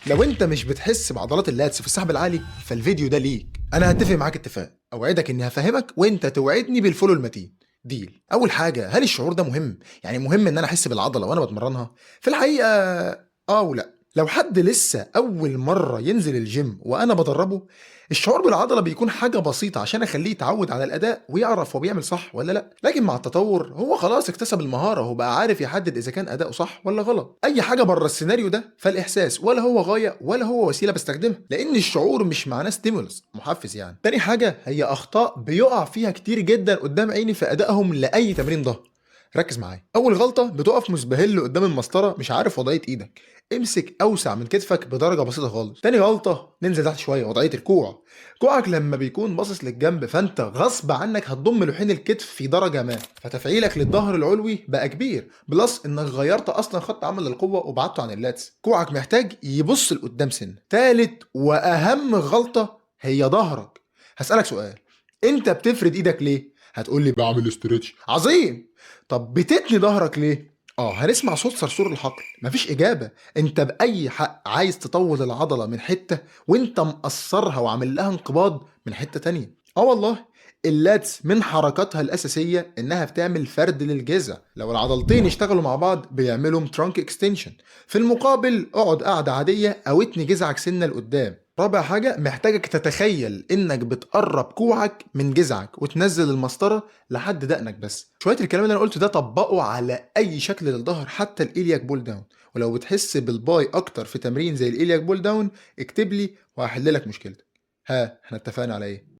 لو انت مش بتحس بعضلات اللاتس في السحب العالي فالفيديو ده ليك. انا هتفق معاك اتفاق، اوعدك اني هفهمك وانت توعدني بالفولو المتين. ديل. اول حاجه، هل الشعور ده مهم؟ يعني مهم ان انا احس بالعضله وانا بتمرنها؟ في الحقيقه ولا. لو حد لسه اول مره ينزل الجيم وانا بدربه، الشعور بالعضله بيكون حاجه بسيطه عشان اخليه يتعود على الاداء ويعرف هو بيعمل صح ولا لا. لكن مع التطور هو خلاص اكتسب المهاره وبقى عارف يحدد اذا كان اداؤه صح ولا غلط. اي حاجه بره السيناريو ده فالاحساس ولا هو غايه ولا هو وسيله بستخدمها، لان الشعور مش معناه ستيمولس محفز يعني. تاني حاجه هي اخطاء بيقع فيها كتير جدا قدام عيني في ادائهم لاي تمرين ظهر. ركز معايا. اول غلطه، بتقف مسبهل قدام المسطره مش عارف وضعيه ايدك. امسك اوسع من كتفك بدرجه بسيطه خالص. تاني غلطه، ننزل تحت شويه، وضعيه الكوع. كوعك لما بيكون باصص للجنب فانت غصب عنك هتضم لوحين الكتف في درجه ما، فتفعيلك للظهر العلوي بقى كبير، بلس انك غيرت اصلا خط عمل للقوه وبعدته عن اللاتس. كوعك محتاج يبص لقدام سن. تالت واهم غلطه هي ظهرك. هسالك سؤال، انت بتفرد ايدك ليه؟ هتقول لي بعمل استرتش. عظيم. طب بتتني ظهرك ليه؟ هنسمع صوت صرصور الحقل. مفيش اجابه. انت باي حق عايز تطول العضله من حته وانت مقصرها وعامل لها انقباض من حته تانية. والله اللاتس من حركاتها الاساسيه انها بتعمل فرد للجذع. لو العضلتين اشتغلوا مع بعض بيعملوا ترانك اكستنشن. في المقابل اقعد قاعده عاديه او اتني جذعك سنه لقدام. رابع حاجة، محتاجك تتخيل انك بتقرب كوعك من جذعك وتنزل المسطرة لحد دقنك بس. شوية الكلام اللي انا قلته ده طبقه على اي شكل للظهر، حتى الالياك بول داون. ولو بتحس بالباي اكتر في تمرين زي الالياك بول داون اكتب لي وهحل لك مشكلتك. ها، احنا اتفقنا على ايه؟